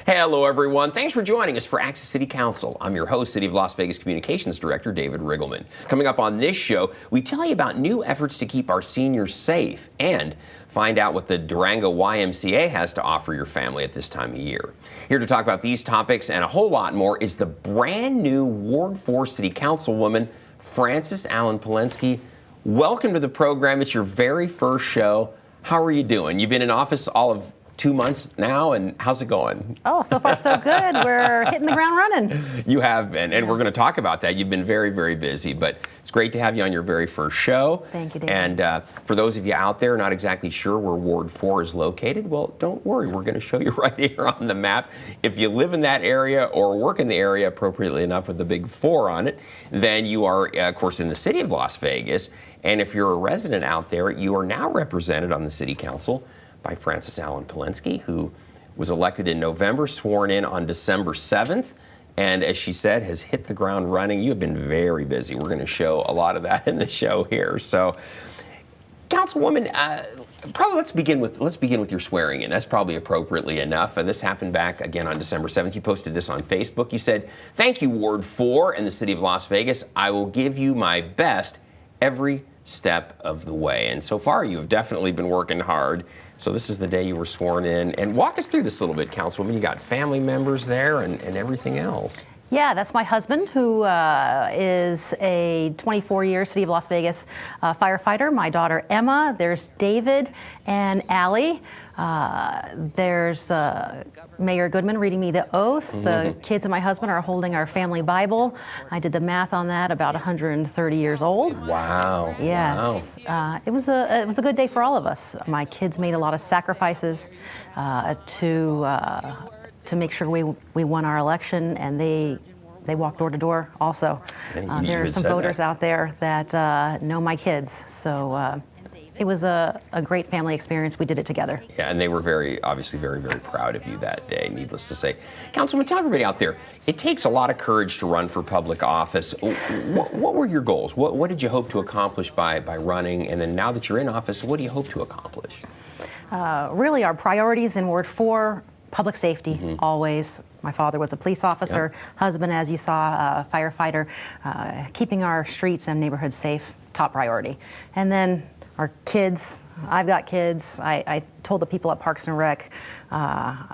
Hello, everyone. Thanks for joining us for Access City Council. I'm your host, City of Las Vegas Communications Director, David Riggleman. Coming up on this show, we tell you about new efforts to keep our seniors safe and find out what the Durango YMCA has to offer your family at this time of year. Here to talk about these topics and a whole lot more is the brand new Ward 4 City Councilwoman, Frances Allen Polensky. Welcome to the program. It's your very first show. How are you doing? You've been in office all of 2 months now, and how's it going? Oh, so far so good. We're hitting the ground running. You have been, and we're going to talk about that. You've been very, very busy, but it's great to have you on your very first show. Thank you, David. And for those of you out there not exactly sure where Ward 4 is located, well, don't worry. We're going to show you right here on the map. If you live in that area or work in the area appropriately enough with the big 4 on it, then you are, of course, in the city of Las Vegas. And if you're a resident out there, you are now represented on the city council by Frances Allen Polensky, who was elected in November, sworn in on December 7th, and as she said, has hit the ground running. You have been very busy. We're going to show a lot of that in the show here. So, Councilwoman, probably let's begin with your swearing in. That's probably appropriately enough. This happened back again on December 7th. You posted this on Facebook. You said, "Thank you, Ward 4 and the City of Las Vegas. I will give you my best every step of the way." And so far, you have definitely been working hard. So this is the day you were sworn in. And walk us through this a little bit, Councilwoman. You got family members there and everything else. Yeah, that's my husband, who is a 24-year City of Las Vegas firefighter. My daughter, Emma. There's David and Allie. There's Mayor Goodman reading me the oath. The kids and my husband are holding our family Bible. I did the math on that, about 130 years old. Wow. Yes. Wow. It was a good day for all of us. My kids made a lot of sacrifices to make sure we won our election, and they walked door to door also. There are some voters out there that know my kids. So it was a great family experience. We did it together. Yeah, and they were obviously very, very proud of you that day, needless to say. Councilman, tell everybody out there, it takes a lot of courage to run for public office. What were your goals? What did you hope to accomplish by running? And then now that you're in office, what do you hope to accomplish? Really, our priorities in Ward 4, public safety, always. My father was a police officer, husband, as you saw, a firefighter. Keeping our streets and neighborhoods safe, top priority. And then our kids, I've got kids. I told the people at Parks and Rec,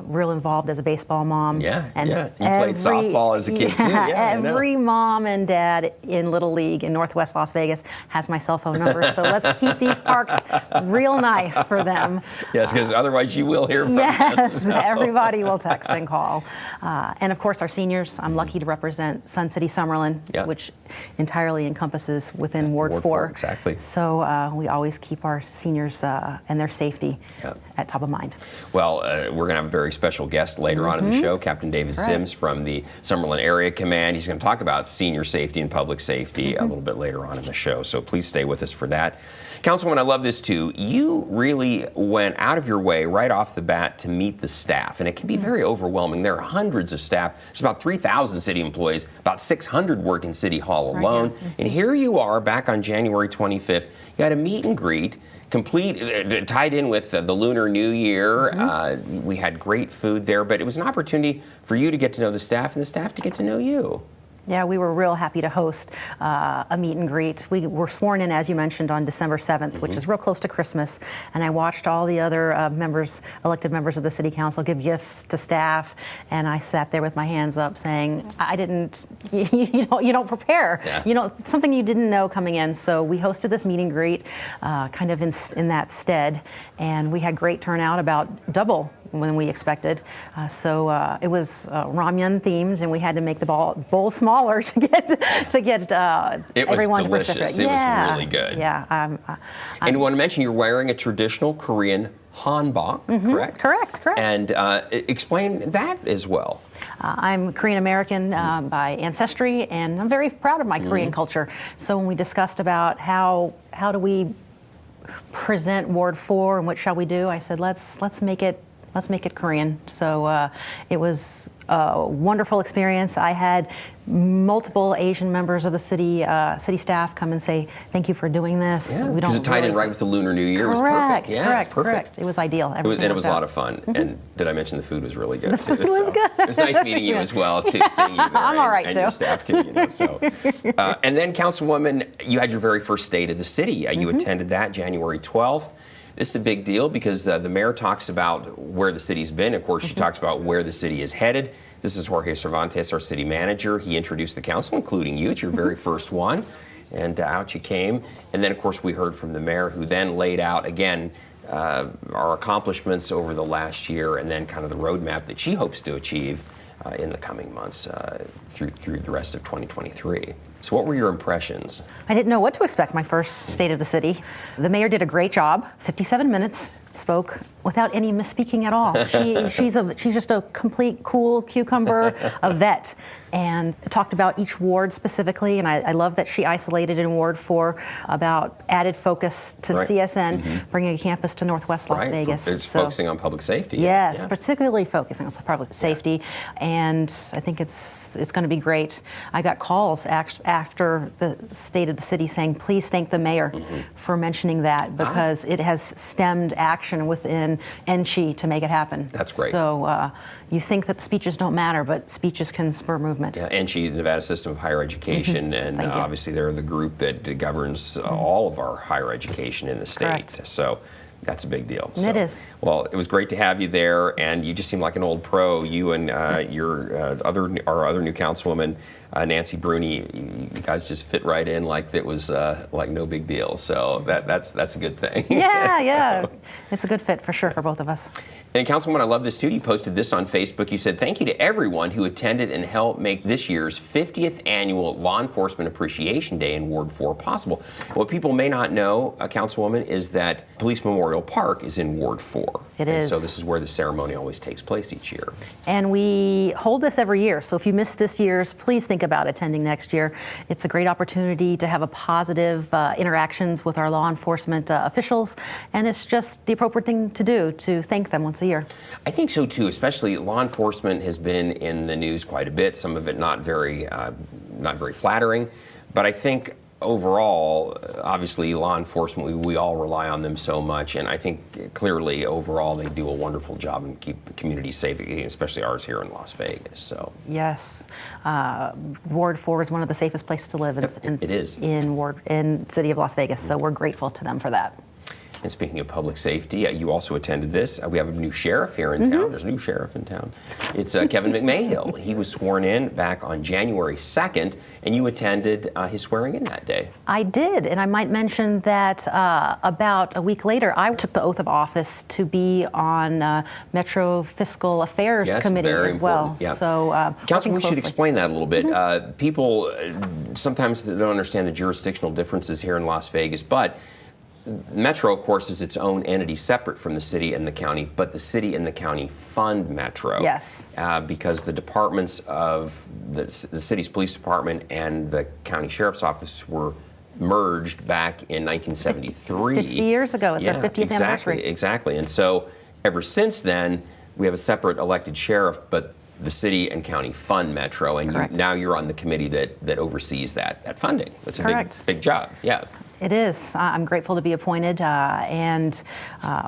real involved as a baseball mom. You played softball as a kid too. Every mom and dad in Little League in Northwest Las Vegas has my cell phone number. So let's keep these parks real nice for them. Yes, because otherwise you will hear from them. Yes, everybody will text and call. And of course our seniors, I'm lucky to represent Sun City Summerlin, which entirely encompasses within Ward 4. Exactly. So we always keep our seniors and their safety at top of mind. Well, we're going to have a very special guest later on in the show, Captain David Sims from the Summerlin Area Command. He's going to talk about senior safety and public safety a little bit later on in the show, so please stay with us for that. Councilwoman, I love this too. You really went out of your way right off the bat to meet the staff, and it can be very overwhelming. There are hundreds of staff. There's about 3,000 city employees, about 600 work in City Hall alone. And here you are back on January 25th. You had a meet and greet, tied in with the Lunar New Year. We had great food there, but it was an opportunity for you to get to know the staff and the staff to get to know you. Yeah, we were real happy to host a meet and greet. We were sworn in, as you mentioned, on December 7th, which is real close to Christmas. And I watched all the other elected members of the City Council give gifts to staff. And I sat there with my hands up saying, you don't prepare. Yeah. Something you didn't know coming in. So we hosted this meet and greet kind of in that stead. And we had great turnout, about double when we expected. So it was ramyun themed, and we had to make the bowl smaller to get everyone to participate. It was really good. Yeah. And you want to mention you're wearing a traditional Korean hanbok, correct? Correct. And explain that as well. I'm Korean American by ancestry, and I'm very proud of my Korean culture. So when we discussed about how do we present Ward 4 and what shall we do, I said let's make it let's make it Korean. So it was a wonderful experience. I had multiple Asian members of the city staff come and say, thank you for doing this. Yeah, because it tied in right with the Lunar New Year. It was perfect. Yeah, correct, it's perfect. correct. It was ideal. And it was a lot of fun. And did I mention the food was really good, too? The food was good. It was nice meeting you as well, too, seeing you there. I'm all right, and too. your staff, too. So. And then, Councilwoman, you had your very first State of the City. You attended that January 12th. This is a big deal because the mayor talks about where the city's been. Of course, she talks about where the city is headed. This is Jorge Cervantes, our city manager. He introduced the council, including you. It's your very first one. And out you came. And then, of course, we heard from the mayor, who then laid out, again, our accomplishments over the last year and then kind of the roadmap that she hopes to achieve in the coming months through the rest of 2023. So what were your impressions? I didn't know what to expect my first State of the City. The mayor did a great job, 57 minutes, spoke without any misspeaking at all. She's just a complete cool cucumber, a vet, and talked about each ward specifically. And I love that she isolated in Ward 4 about added focus to CSN, bringing a campus to Northwest Las Vegas. It's focusing on public safety. Yes, particularly focusing on public safety, and I think it's going to be great. I got calls after the State of the City saying, please thank the mayor for mentioning that, because it has stemmed action within NCHI to make it happen. That's great. So you think that speeches don't matter, but speeches can spur movement. Yeah, NCHI, the Nevada System of Higher Education, and obviously they're the group that governs all of our higher education in the state. Correct. So that's a big deal. So, it is. Well, it was great to have you there, and you just seem like an old pro. You and our other new councilwoman, Nancy Bruni, you guys just fit right in like it was like no big deal. So that's a good thing. Yeah. It's a good fit for sure for both of us. And Councilwoman, I love this too. You posted this on Facebook. You said, thank you to everyone who attended and helped make this year's 50th annual Law Enforcement Appreciation Day in Ward 4 possible. What people may not know, Councilwoman, is that Police Memorial Park is in Ward 4. It is. So this is where the ceremony always takes place each year. And we hold this every year. So if you missed this year's, please think about attending next year. It's a great opportunity to have a positive interactions with our law enforcement officials. And it's just the appropriate thing to do, to thank them once a year. I think so too, especially law enforcement has been in the news quite a bit, some of it not very flattering, but I think overall, obviously law enforcement, we all rely on them so much, and I think clearly overall they do a wonderful job and keep communities safe, especially ours here in Las Vegas. So yes, Ward 4 is one of the safest places to live it is. in city of Las Vegas, so we're grateful to them for that. And speaking of public safety, you also attended this. We have a new sheriff here in town. There's a new sheriff in town. It's Kevin McMahill. He was sworn in back on January 2nd, and you attended his swearing in that day. I did, and I might mention that about a week later, I took the oath of office to be on Metro Fiscal Affairs Committee as well. Yeah. So, Council, we should explain that a little bit. People sometimes don't understand the jurisdictional differences here in Las Vegas, but Metro, of course, is its own entity separate from the city and the county, but the city and the county fund Metro. Yes. Because the departments of the city's police department and the county sheriff's office were merged back in 1973. 50 years ago. It's our 50th anniversary. Exactly. And so ever since then, we have a separate elected sheriff, but the city and county fund Metro, and now you're on the committee that oversees that funding. That's a big job. Yeah. It is. I'm grateful to be appointed, and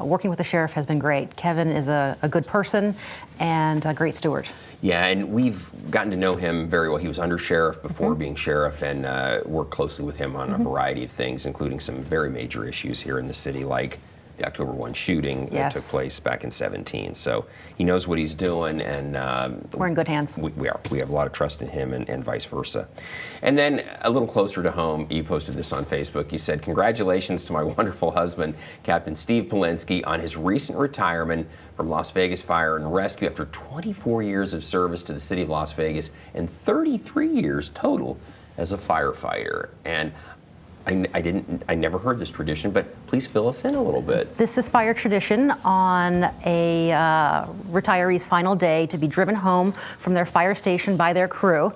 working with the sheriff has been great. Kevin is a good person and a great steward. Yeah, and we've gotten to know him very well. He was under sheriff before being sheriff, and worked closely with him on a variety of things, including some very major issues here in the city, like the October 1 shooting that took place back in 2017. So he knows what he's doing, and we're in good hands. We are. We have a lot of trust in him, and vice versa. And then a little closer to home, you posted this on Facebook. You said, congratulations to my wonderful husband, Captain Steve Polinsky, on his recent retirement from Las Vegas Fire and Rescue after 24 years of service to the city of Las Vegas and 33 years total as a firefighter. And I never heard this tradition, but please fill us in a little bit. This is fire tradition on a retiree's final day to be driven home from their fire station by their crew.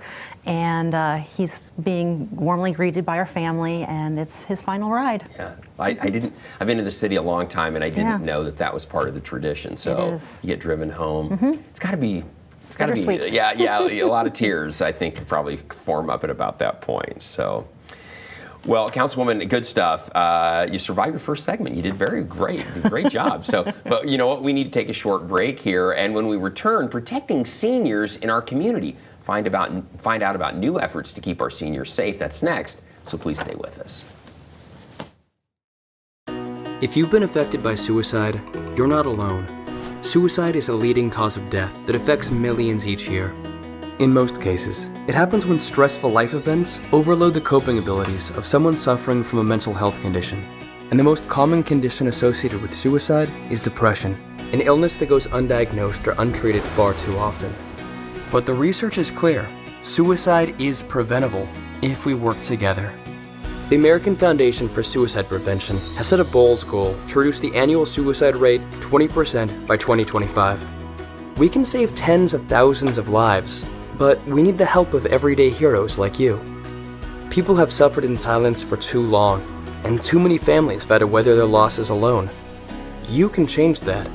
And he's being warmly greeted by our family, and it's his final ride. Yeah, I've been in the city a long time, and I didn't know that was part of the tradition. So you get driven home. It's got to be, a lot of tears, I think, probably form up at about that point. So. Well, Councilwoman, good stuff. You survived your first segment. You did great job. So, but you know what? We need to take a short break here, and when we return, protecting seniors in our community. Find out about new efforts to keep our seniors safe. That's next. So please stay with us. If you've been affected by suicide, you're not alone. Suicide is a leading cause of death that affects millions each year. In most cases, it happens when stressful life events overload the coping abilities of someone suffering from a mental health condition. And the most common condition associated with suicide is depression, an illness that goes undiagnosed or untreated far too often. But the research is clear. Suicide is preventable if we work together. The American Foundation for Suicide Prevention has set a bold goal to reduce the annual suicide rate 20% by 2025. We can save tens of thousands of lives, but we need the help of everyday heroes like you. People have suffered in silence for too long, and too many families have had to weather their losses alone. You can change that.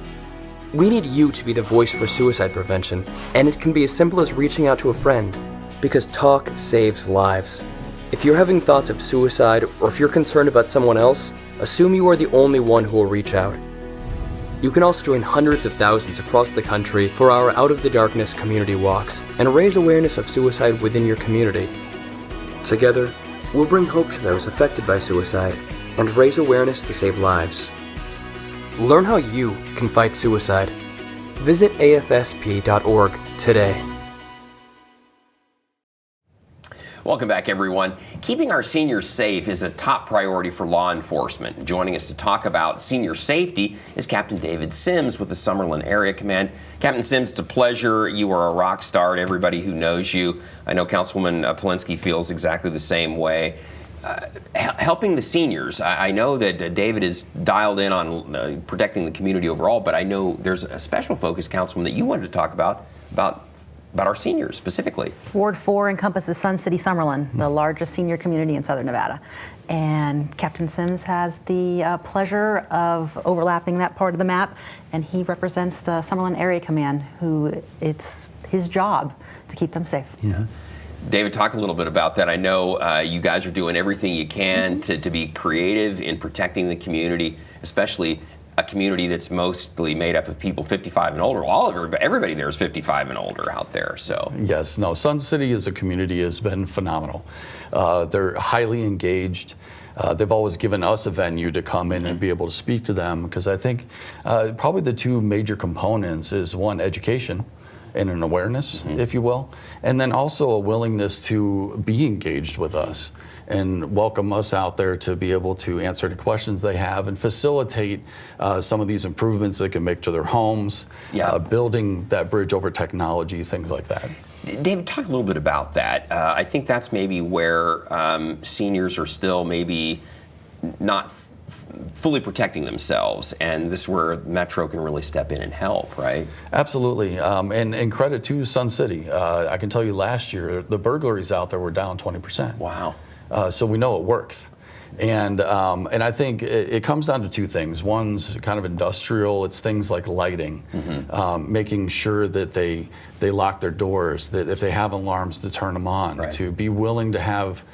We need you to be the voice for suicide prevention, and it can be as simple as reaching out to a friend, because talk saves lives. If you're having thoughts of suicide, or if you're concerned about someone else, assume you are the only one who will reach out. You can also join hundreds of thousands across the country for our Out of the Darkness community walks and raise awareness of suicide within your community. Together, we'll bring hope to those affected by suicide and raise awareness to save lives. Learn how you can fight suicide. Visit afsp.org today. Welcome back, everyone. Keeping our seniors safe is a top priority for law enforcement. Joining us to talk about senior safety is Captain David Sims with the Summerlin Area Command. Captain Sims, it's a pleasure. You are a rock star to everybody who knows you. I know Councilwoman Polinsky feels exactly the same way. Helping the seniors, I know that David is dialed in on protecting the community overall, but I know there's a special focus, Councilwoman, that you wanted to talk about our seniors specifically. Ward 4 encompasses Sun City Summerlin, the largest senior community in Southern Nevada. And Captain Sims has the pleasure of overlapping that part of the map, and he represents the Summerlin Area Command, who it's his job to keep them safe. Yeah. David, talk a little bit about that. I know you guys are doing everything you can to be creative in protecting the community, especially a community that's mostly made up of people 55 and older. Everybody there is 55 and older out there. So yes, no, Sun City as a community has been phenomenal. They're highly engaged. They've always given us a venue to come in and be able to speak to them, because I think probably the two major components is, one, education and an awareness, if you will, and then also a willingness to be engaged with us and welcome us out there to be able to answer the questions they have and facilitate some of these improvements they can make to their homes, building that bridge over technology, things like that. David, talk a little bit about that. I think that's maybe where seniors are still maybe not fully protecting themselves, and this is where Metro can really step in and help, right? Absolutely, and credit to Sun City. I can tell you last year, the burglaries out there were down 20%. Wow. So we know it works. And I think it comes down to two things. One's kind of industrial. It's things like lighting, making sure that they lock their doors, that if they have alarms, to turn them on, to be willing to have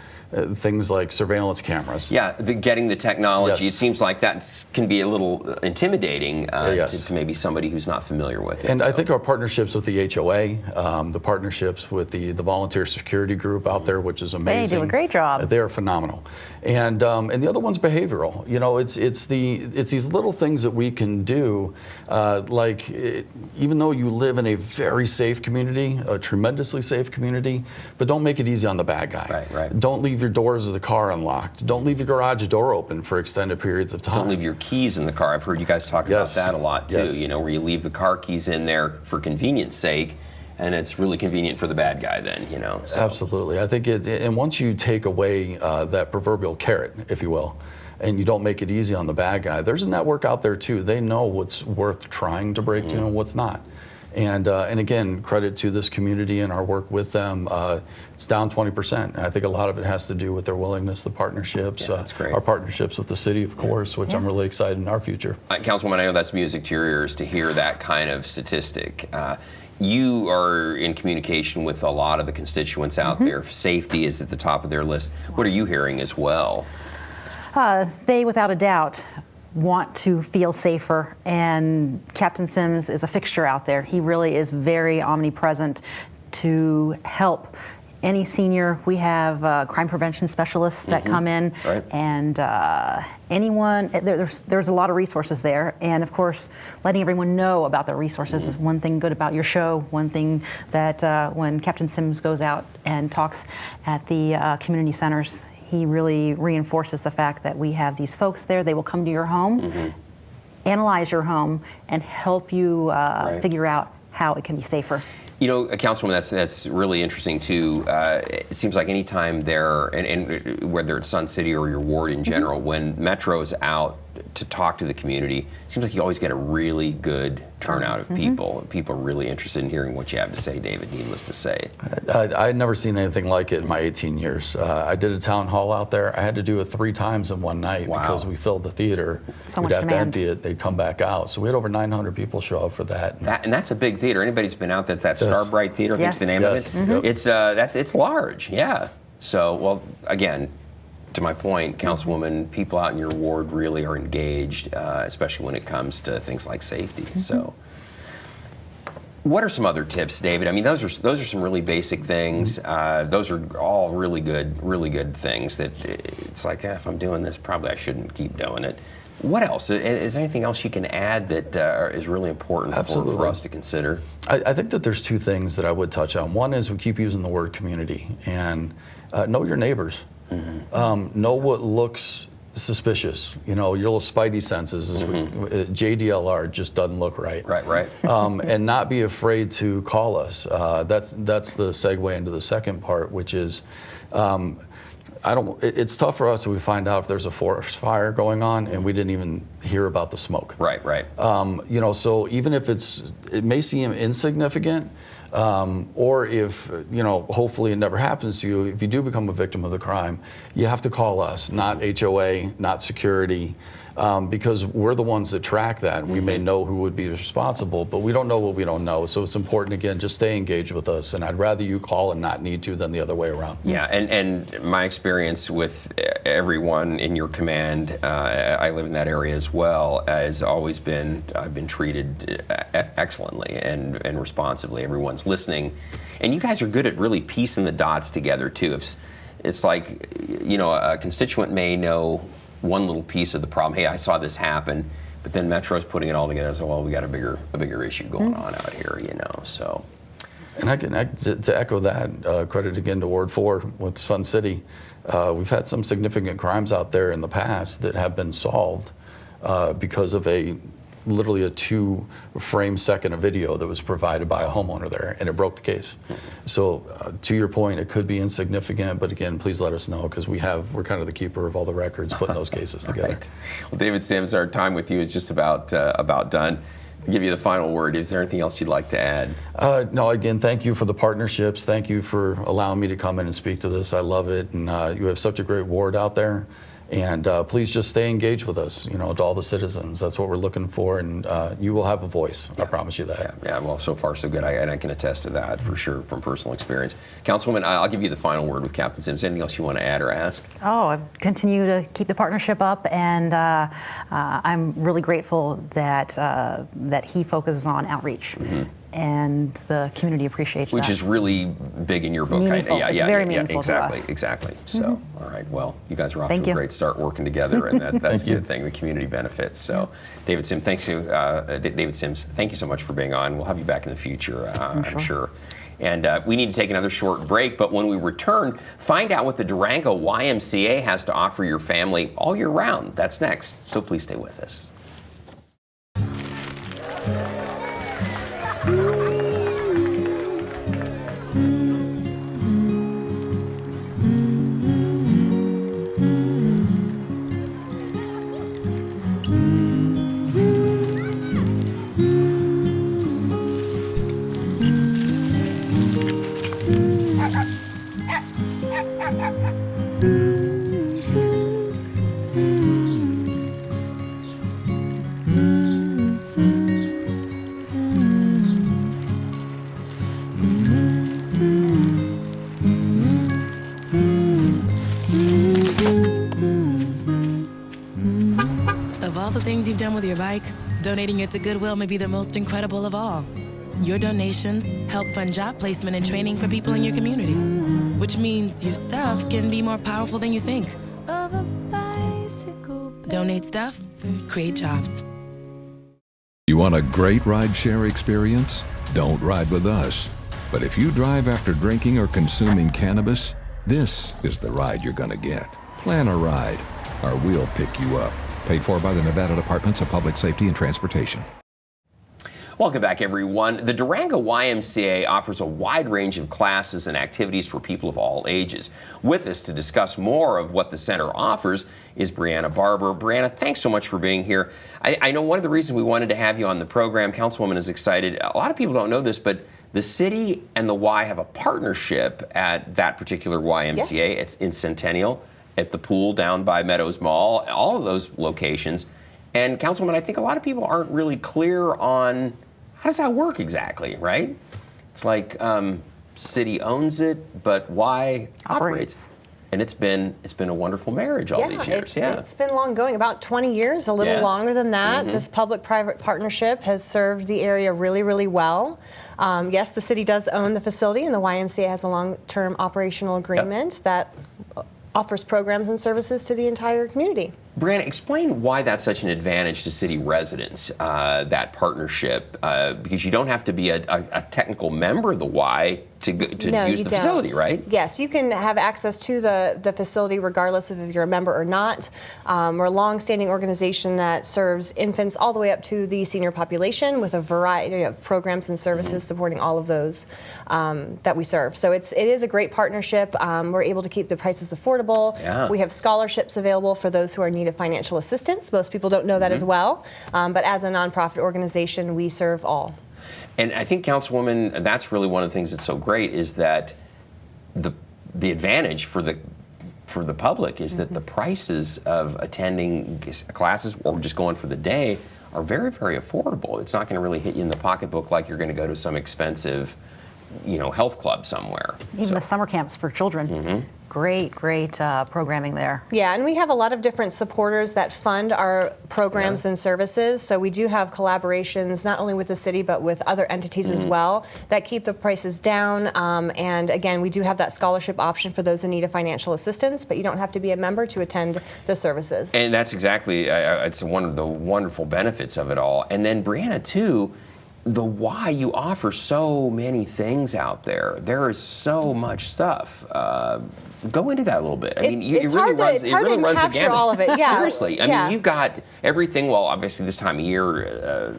things like surveillance cameras. Yeah, getting the technology. Yes. It seems like that can be a little intimidating to maybe somebody who's not familiar with it. And I think our partnerships with the HOA, the partnerships with the volunteer security group out there, which is amazing. They do a great job. They are phenomenal. And the other one's behavioral. You know, it's these little things that we can do, even though you live in a very safe community, a tremendously safe community, but don't make it easy on the bad guy. Right. Don't leave your doors of the car unlocked. Don't leave your garage door open for extended periods of time. Don't leave your keys in the car. I've heard you guys talk about that a lot too. Yes. You know, where you leave the car keys in there for convenience sake, and it's really convenient for the bad guy then, So. Absolutely. I think and once you take away that proverbial carrot, if you will, and you don't make it easy on the bad guy, there's a network out there too. They know what's worth trying to break to and what's not. And again, credit to this community and our work with them. It's down 20%. And I think a lot of it has to do with their willingness, the partnerships, that's great. our partnerships with the city, of course, which I'm really excited in our future. Councilwoman, I know that's music to your ears to hear that kind of statistic. You are in communication with a lot of the constituents out there. Safety is at the top of their list. What are you hearing as well? They, without a doubt, want to feel safer, and Captain Sims is a fixture out there. He really is very omnipresent to help any senior. We have crime prevention specialists that come in, right. and anyone, there's a lot of resources there, and of course letting everyone know about the resources is one thing good about your show. One thing that when Captain Sims goes out and talks at the community centers, he really reinforces the fact that we have these folks there. They will come to your home, analyze your home, and help you figure out how it can be safer. Councilwoman, that's really interesting too. It seems like anytime there, and whether it's Sun City or your ward in general, when Metro is out to talk to the community, it seems like you always get a really good turnout of people. People are really interested in hearing what you have to say, David, needless to say. I had never seen anything like it in my 18 years. I did a town hall out there. I had to do it 3 times in one night because we filled the theater. So We'd much have demand. to empty it. They'd come back out. So we had over 900 people show up for that. And that's a big theater. Anybody's been out there, that Starbright Theater, I think's the name Yes. of it. Yep. It's large, yeah. So, well, again, to my point, Councilwoman, people out in your ward really are engaged, especially when it comes to things like safety. So, what are some other tips, David? I mean, those are some really basic things. Those are all really good things. That it's like, if I'm doing this, probably I shouldn't keep doing it. What else? Is there anything else you can add that is really important for us to consider? I think that there's 2 things that I would touch on. One is we keep using the word community, and know your neighbors. Know what looks suspicious. Your little spidey senses. JDLR just doesn't look right. Right. And not be afraid to call us. That's the segue into the second part, which is it's tough for us if we find out if there's a forest fire going on and we didn't even hear about the smoke. Right. So even if it may seem insignificant, or if, hopefully it never happens to you, if you do become a victim of the crime, you have to call us, not HOA, not security, because we're the ones that track that. We may know who would be responsible, but we don't know what we don't know. So it's important, again, just stay engaged with us. And I'd rather you call and not need to than the other way around. Yeah, and my experience with everyone in your command, I live in that area as well, has always been, I've been treated excellently and responsively. Everyone's listening. And you guys are good at really piecing the dots together, too. It's like, a constituent may know one little piece of the problem. Hey, I saw this happen, but then Metro's putting it all together. So, well, we got a bigger issue going on out here, So, and to echo that, credit again to Ward 4 with Sun City. We've had some significant crimes out there in the past that have been solved because of literally a 2-frame second of video that was provided by a homeowner there, and it broke the case. So to your point, it could be insignificant, but again, please let us know, because we're kind of the keeper of all the records putting those cases together. Right. Well, David Sims, our time with you is just about done. I'll give you the final word. Is there anything else you'd like to add? No, again, thank you for the partnerships. Thank you for allowing me to come in and speak to this. I love it, and you have such a great ward out there. And please just stay engaged with us, to all the citizens. That's what we're looking for, and you will have a voice. I promise you that. Yeah, well, so far so good. I can attest to that for sure from personal experience. Councilwoman, I'll give you the final word with Captain Sims. Anything else you want to add or ask? I continue to keep the partnership up, and I'm really grateful that he focuses on outreach. And the community appreciates that. Which is really big in your book. Meaningful. It's very meaningful to exactly, us. Exactly. So, all right. Well, you guys are off to a you. great start working together, and that's a good thing. The community benefits. So, David Sims, David Sims, thank you so much for being on. We'll have you back in the future, I'm sure. And we need to take another short break, but when we return, find out what the Durango YMCA has to offer your family all year round. That's next. So please stay with us. your bike, donating it to Goodwill may be the most incredible of all. Your donations help fund job placement and training for people in your community, which means your stuff can be more powerful than you think. Donate stuff, create jobs. You want a great rideshare experience? Don't ride with us. But if you drive after drinking or consuming cannabis, this is the ride you're going to get. Plan a ride, or we'll pick you up. Paid for by the Nevada Departments of Public Safety and Transportation. Welcome back, everyone. The Durango YMCA offers a wide range of classes and activities for people of all ages. With us to discuss more of what the center offers is Brianna Barber. Brianna, thanks so much for being here. I know one of the reasons we wanted to have you on the program, Councilwoman is excited. A lot of people don't know this, but the city and the Y have a partnership at that particular YMCA. Yes. It's in Centennial, at the pool down by Meadows Mall, all of those locations. And Councilwoman, I think a lot of people aren't really clear on how does that work exactly, right? It's like city owns it, but Y operates. And it's been a wonderful marriage all these years. It's been long going, about 20 years, a little longer than that. This public-private partnership has served the area really, really well. Yes, the city does own the facility, and the YMCA has a long-term operational agreement that offers programs and services to the entire community. Brianna, explain why that's such an advantage to city residents, that partnership, because you don't have to be a technical member of the Y to use the facility, right? Yes, you can have access to the facility regardless of if you're a member or not. We're a long-standing organization that serves infants all the way up to the senior population with a variety of programs and services supporting all of those that we serve. So it is a great partnership. We're able to keep the prices affordable. Yeah. We have scholarships available for those who are in need of financial assistance. Most people don't know that as well. But as a nonprofit organization, we serve all. And I think, Councilwoman, that's really one of the things that's so great is that the advantage for the public is that the prices of attending classes or just going for the day are very, very affordable. It's not going to really hit you in the pocketbook like you're going to go to some expensive, health club somewhere. Even the summer camps for children. Great programming there. Yeah, and we have a lot of different supporters that fund our programs and services. So we do have collaborations not only with the city but with other entities as well that keep the prices down. And again, we do have that scholarship option for those in need of financial assistance, but you don't have to be a member to attend the services. And that's exactly, it's one of the wonderful benefits of it all. And then, Brianna, too, the Y, you offer so many things out there. There is so much stuff. Go into that a little bit. I mean, it really runs the gamut. All of it. Yeah. Seriously. I mean, you've got everything. Well, obviously this time of year,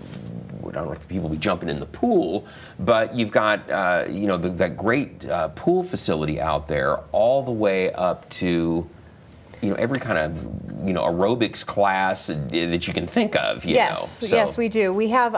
I don't know if people be jumping in the pool, but you've got that great pool facility out there, all the way up to every kind of aerobics class that you can think of. Yes, we do. We have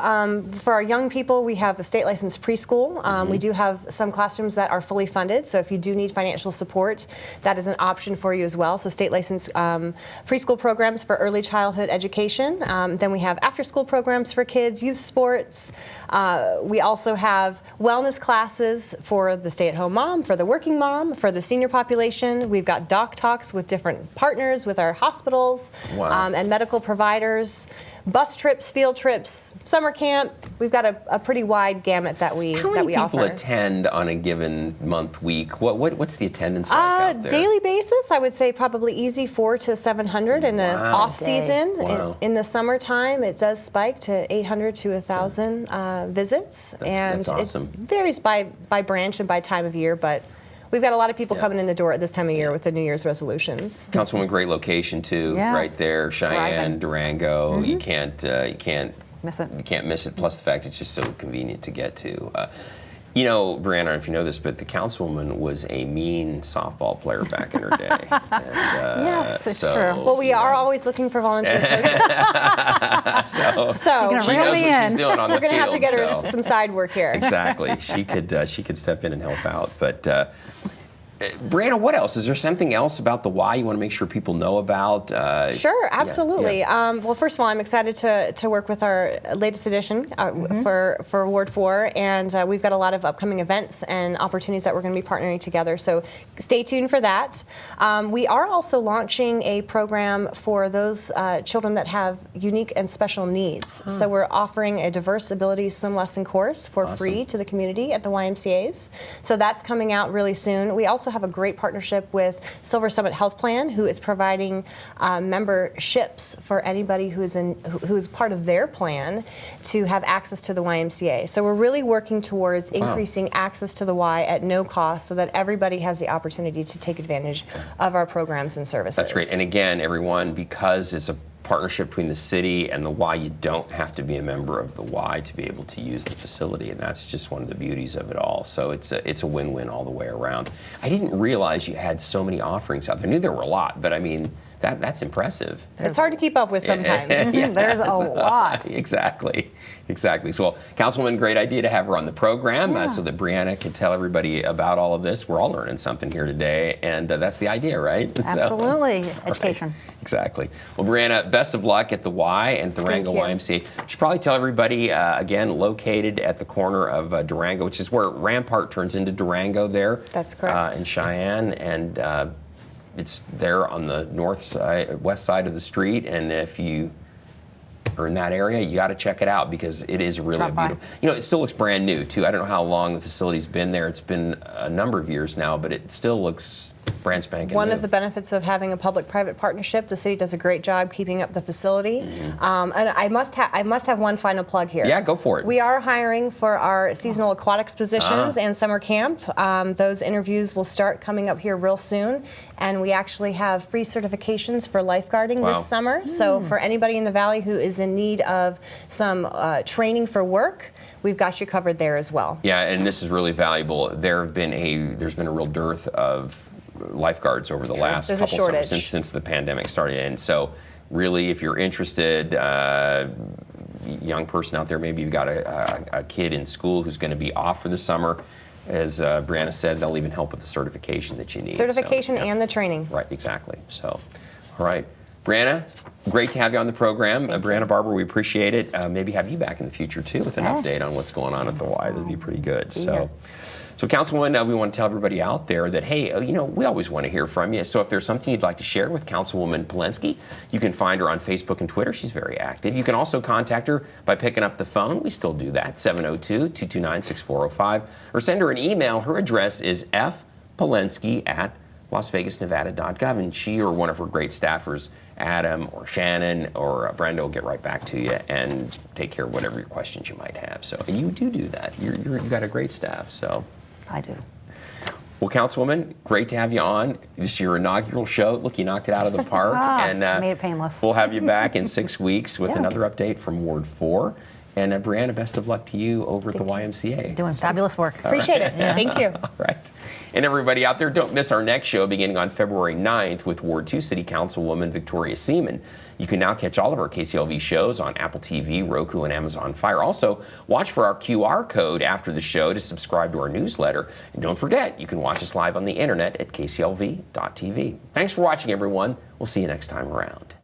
for our young people, we have a state licensed preschool. We do have some classrooms that are fully funded. So if you do need financial support, that is an option for you as well. So state licensed preschool programs for early childhood education. Then we have after school programs for kids, youth sports. We also have wellness classes for the stay-at-home mom, for the working mom, for the senior population. We've got doc talks with different partners with our hospitals and medical providers, bus trips, field trips, summer camp. We've got a pretty wide gamut that we offer. How many people attend on a given month, week? What's the attendance like out there? Daily basis, I would say probably easy 400 to 700 in the off season. Wow. In the summertime, it does spike to 800 to 1,000 visits, that's awesome. It varies by branch and by time of year, but we've got a lot of people coming in the door at this time of year with the New Year's resolutions. Councilwoman, great location too, right there, Cheyenne, Durango. You can't miss it. You can't miss it. Plus the fact it's just so convenient to get to. Brianna, I don't know if you know this, but the councilwoman was a mean softball player back in her day. And, yes, it's true. Well, we are always looking for volunteer coaches. so she knows what she's doing on the field. We're going to have to get her some side work here. Exactly. She could step in and help out. But Brianna, what else? Is there something else about the Y you want to make sure people know about? Sure, absolutely. Yeah. Well, first of all, I'm excited to work with our latest edition for Ward 4, and we've got a lot of upcoming events and opportunities that we're going to be partnering together, so stay tuned for that. We are also launching a program for those children that have unique and special needs. So we're offering a diverse abilities swim lesson course for free to the community at the YMCA's. So that's coming out really soon. We also have a great partnership with Silver Summit Health Plan, who is providing memberships for anybody who is part of their plan to have access to the YMCA. So we're really working towards increasing access to the Y at no cost, so that everybody has the opportunity to take advantage of our programs and services. That's great. And again, everyone, because it's a partnership between the city and the Y, you don't have to be a member of the Y to be able to use the facility, and that's just one of the beauties of it all. So it's a win-win all the way around. I didn't realize you had so many offerings out there. I knew there were a lot, but I mean, that's impressive. It's hard to keep up with sometimes. There's a lot. Exactly. So, well, Councilwoman, great idea to have her on the program so that Brianna can tell everybody about all of this. We're all learning something here today, and that's the idea, right? Absolutely. So, Education. Right. Exactly. Well, Brianna, best of luck at the Y and Durango YMCA. You should probably tell everybody, again, located at the corner of Durango, which is where Rampart turns into Durango there. That's correct. In Cheyenne, and it's there on the west side of the street, and if you are in that area, you got to check it out because it is really beautiful. You know, it still looks brand new too. I don't know how long the facility's been there. It's been a number of years now, but it still looks brand spanking One new. of the benefits of having a public-private partnership, the city does a great job keeping up the facility. And I must have one final plug here. Yeah, go for it. We are hiring for our seasonal aquatics positions and summer camp. Those interviews will start coming up here real soon, and we actually have free certifications for lifeguarding this summer. So for anybody in the Valley who is in need of some training for work, we've got you covered there as well. Yeah, and this is really valuable. There's been a real dearth of lifeguards over the last couple summers since the pandemic started. And so really, if you're interested, young person out there, maybe you've got a kid in school who's going to be off for the summer, as Brianna said, they'll even help with the certification that you need. Certification and the training. Right, exactly. So, all right. Brianna, great to have you on the program. Brianna Barber, we appreciate it. Maybe have you back in the future, too, with an update on what's going on at the Y. That'd be pretty good. So, Councilwoman, we want to tell everybody out there that, hey, you know, we always want to hear from you. So if there's something you'd like to share with Councilwoman Polensky, you can find her on Facebook and Twitter. She's very active. You can also contact her by picking up the phone. We still do that, 702-229-6405. Or send her an email. Her address is fpolensky@lasvegasnevada.gov. And she or one of her great staffers, Adam or Shannon or Brenda, will get right back to you and take care of whatever your questions you might have. So, and you do that. You've got a great staff, so. I do. Well, Councilwoman, great to have you on. This is your inaugural show. Look, you knocked it out of the park. And made it painless. We'll have you back in 6 weeks with another update from Ward 4. And Brianna, best of luck to you over at the YMCA. Doing fabulous work. Appreciate it. Thank you. All right. And everybody out there, don't miss our next show beginning on February 9th with Ward 2 City Councilwoman Victoria Seaman. You can now catch all of our KCLV shows on Apple TV, Roku, and Amazon Fire. Also, watch for our QR code after the show to subscribe to our newsletter. And don't forget, you can watch us live on the internet at kclv.tv. Thanks for watching, everyone. We'll see you next time around.